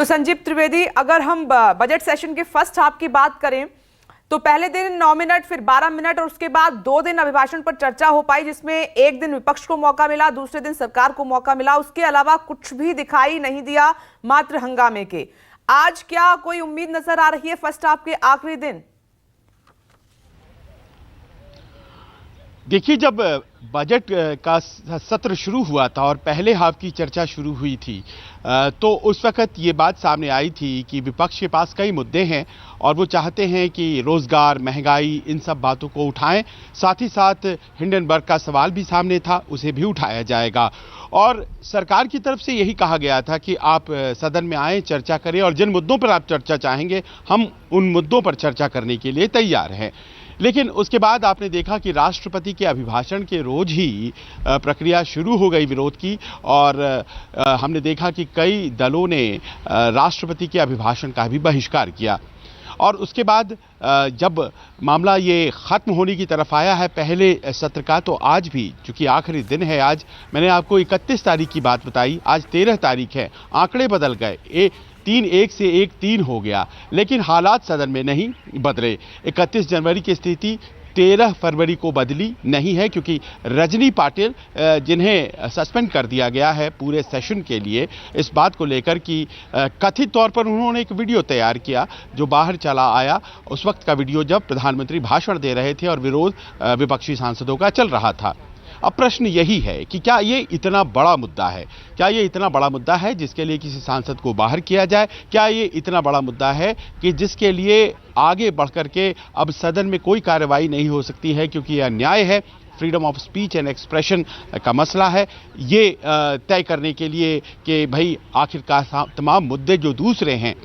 तो संजीव त्रिवेदी, अगर हम बजट सेशन के फर्स्ट हाफ की बात करें तो पहले दिन 9 मिनट, फिर 12 मिनट और उसके बाद 2 दिन अभिभाषण पर चर्चा हो पाई, जिसमें एक दिन विपक्ष को मौका मिला, दूसरे दिन सरकार को मौका मिला। उसके अलावा कुछ भी दिखाई नहीं दिया, मात्र हंगामे के। आज क्या कोई उम्मीद नजर आ रही है फर्स्ट हाफ के आखिरी दिन? देखिए, जब बजट का सत्र शुरू हुआ था और पहले हाफ की चर्चा शुरू हुई थी तो उस वक्त ये बात सामने आई थी कि विपक्ष के पास कई मुद्दे हैं और वो चाहते हैं कि रोजगार, महंगाई, इन सब बातों को उठाएं। साथ ही साथ हिंडनबर्ग का सवाल भी सामने था, उसे भी उठाया जाएगा। और सरकार की तरफ से यही कहा गया था कि आप सदन में आएं, चर्चा करें और जिन मुद्दों पर आप चर्चा चाहेंगे हम उन मुद्दों पर चर्चा करने के लिए तैयार हैं। लेकिन उसके बाद आपने देखा कि राष्ट्रपति के अभिभाषण के रोज ही प्रक्रिया शुरू हो गई विरोध की और हमने देखा कि कई दलों ने राष्ट्रपति के अभिभाषण का भी बहिष्कार किया। और उसके बाद जब मामला ये ख़त्म होने की तरफ आया है पहले सत्र का, तो आज भी चूंकि आखिरी दिन है, आज मैंने आपको 31 तारीख की बात बताई, आज 13 तारीख है, आंकड़े बदल गए। 3-1 से 1-3 हो गया, लेकिन हालात सदन में नहीं बदले। 31 जनवरी की स्थिति 13 फरवरी को बदली नहीं है, क्योंकि रजनी पाटिल जिन्हें सस्पेंड कर दिया गया है पूरे सेशन के लिए, इस बात को लेकर कि कथित तौर पर उन्होंने एक वीडियो तैयार किया जो बाहर चला आया। उस वक्त का वीडियो जब प्रधानमंत्री भाषण दे रहे थे और विरोध विपक्षी सांसदों का चल रहा था। अब प्रश्न यही है कि क्या ये इतना बड़ा मुद्दा है? क्या ये इतना बड़ा मुद्दा है जिसके लिए किसी सांसद को बाहर किया जाए? क्या ये इतना बड़ा मुद्दा है कि जिसके लिए आगे बढ़कर के अब सदन में कोई कार्रवाई नहीं हो सकती है, क्योंकि यह अन्याय है? Freedom of speech and expression का मसला है ये तय करने के लिए कि भाई आखिरकार तमाम मुद्दे जो दूसरे हैं,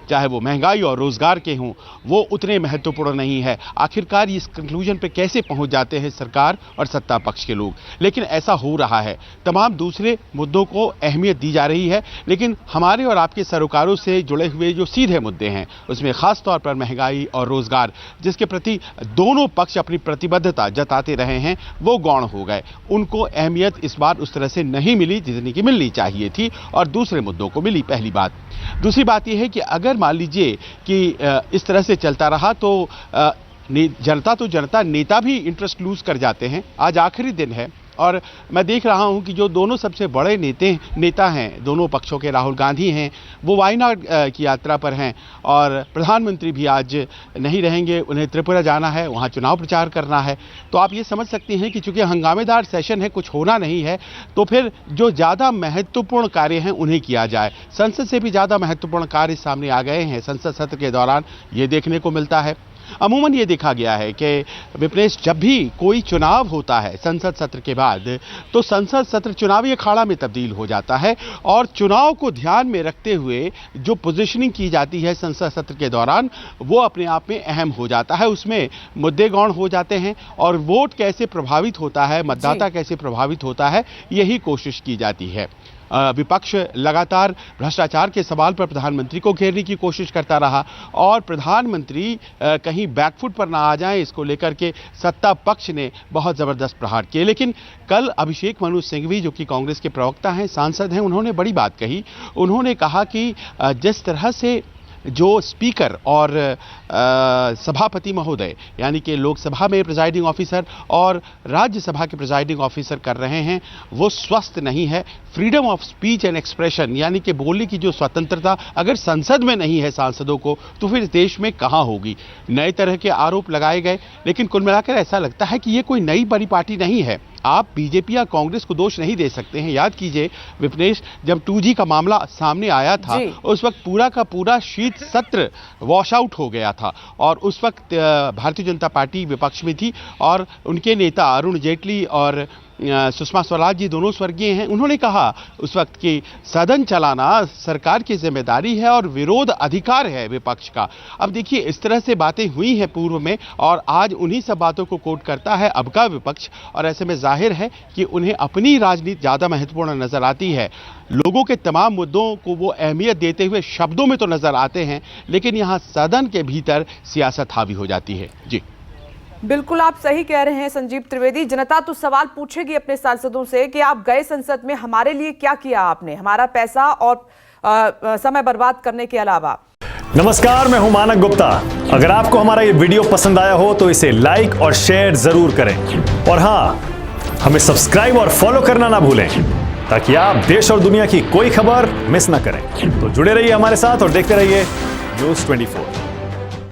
चाहे वो महंगाई और रोजगार के हों, वो उतने महत्वपूर्ण नहीं है। आखिरकार इस कंक्लूजन पे कैसे पहुंच जाते हैं सरकार और सत्ता पक्ष के लोग? लेकिन ऐसा हो रहा है, तमाम दूसरे मुद्दों को अहमियत दी जा रही है, लेकिन हमारे और आपके सरोकारों से जुड़े हुए जो सीधे मुद्दे हैं उसमें खास तौर पर महंगाई और रोजगार, जिसके प्रति दोनों पक्ष अपनी प्रतिबद्धता जताते रहे हैं, वो गौण हो गए। उनको अहमियत इस बार उस तरह से नहीं मिली जितनी कि मिलनी चाहिए थी और दूसरे मुद्दों को मिली, पहली बात। दूसरी बात यह है कि अगर मान लीजिए कि इस तरह से चलता रहा तो जनता, नेता भी इंटरेस्ट लूज कर जाते हैं। आज आखिरी दिन है और मैं देख रहा हूं कि जो दोनों सबसे बड़े नेता हैं दोनों पक्षों के, राहुल गांधी हैं, वो वायनाड की यात्रा पर हैं और प्रधानमंत्री भी आज नहीं रहेंगे, उन्हें त्रिपुरा जाना है, वहां चुनाव प्रचार करना है। तो आप ये समझ सकते हैं कि चूंकि हंगामेदार सेशन है, कुछ होना नहीं है, तो फिर जो ज़्यादा महत्वपूर्ण कार्य हैं उन्हें किया जाए। संसद से भी ज़्यादा महत्वपूर्ण कार्य सामने आ गए हैं संसद सत्र के दौरान, ये देखने को मिलता है। अमूमन ये देखा गया है कि विपनेश, जब भी कोई चुनाव होता है संसद सत्र के बाद, तो संसद सत्र चुनावी अखाड़ा में तब्दील हो जाता है और चुनाव को ध्यान में रखते हुए जो पोजीशनिंग की जाती है संसद सत्र के दौरान, वो अपने आप में अहम हो जाता है। उसमें मुद्दे गौण हो जाते हैं और वोट कैसे प्रभावित होता है, मतदाता कैसे प्रभावित होता है, यही कोशिश की जाती है। विपक्ष लगातार भ्रष्टाचार के सवाल पर प्रधानमंत्री को घेरने की कोशिश करता रहा और प्रधानमंत्री कहीं बैकफुट पर ना आ जाएं, इसको लेकर के सत्ता पक्ष ने बहुत ज़बरदस्त प्रहार किए। लेकिन कल अभिषेक मनु सिंघवी, जो कि कांग्रेस के प्रवक्ता हैं, सांसद हैं, उन्होंने बड़ी बात कही। उन्होंने कहा कि जिस तरह से जो स्पीकर और सभापति महोदय, यानी कि लोकसभा में प्रिजाइडिंग ऑफिसर और राज्यसभा के प्रिजाइडिंग ऑफिसर कर रहे हैं, वो स्वस्थ नहीं है। Freedom of speech and expression, यानी कि बोलने की जो स्वतंत्रता अगर संसद में नहीं है सांसदों को, तो फिर देश में कहाँ होगी? नए तरह के आरोप लगाए गए, लेकिन कुल मिलाकर ऐसा लगता है कि ये कोई नई बड़ी पार्टी नहीं है। आप बीजेपी या कांग्रेस को दोष नहीं दे सकते हैं। याद कीजिए विपनेश, जब 2G का मामला सामने आया था, उस वक्त पूरा का पूरा शीत सत्र वॉश आउट हो गया था और उस वक्त भारतीय जनता पार्टी विपक्ष में थी और उनके नेता अरुण जेटली और सुषमा स्वराज जी दोनों स्वर्गीय हैं। उन्होंने कहा उस वक्त कि सदन चलाना सरकार की जिम्मेदारी है और विरोध अधिकार है विपक्ष का। अब देखिए, इस तरह से बातें हुई हैं पूर्व में और आज उन्हीं सब बातों को कोट करता है अब का विपक्ष, और ऐसे में जाहिर है कि उन्हें अपनी राजनीति ज़्यादा महत्वपूर्ण नजर आती है। लोगों के तमाम मुद्दों को वो अहमियत देते हुए शब्दों में तो नजर आते हैं, लेकिन यहाँ सदन के भीतर सियासत हावी हो जाती है। जी बिल्कुल, आप सही कह रहे हैं संजीव त्रिवेदी। जनता तो सवाल पूछेगी अपने सांसदों से कि आप गए संसद में, हमारे लिए क्या किया आपने, हमारा पैसा और समय बर्बाद करने के अलावा। नमस्कार, मैं हूं मानक गुप्ता। अगर आपको हमारा ये वीडियो पसंद आया हो तो इसे लाइक और शेयर जरूर करें, और हां, हमें सब्सक्राइब और फॉलो करना ना भूलें ताकि आप देश और दुनिया की कोई खबर मिस ना करें। तो जुड़े रहिए हमारे साथ और देखते रहिए न्यूज़ 24।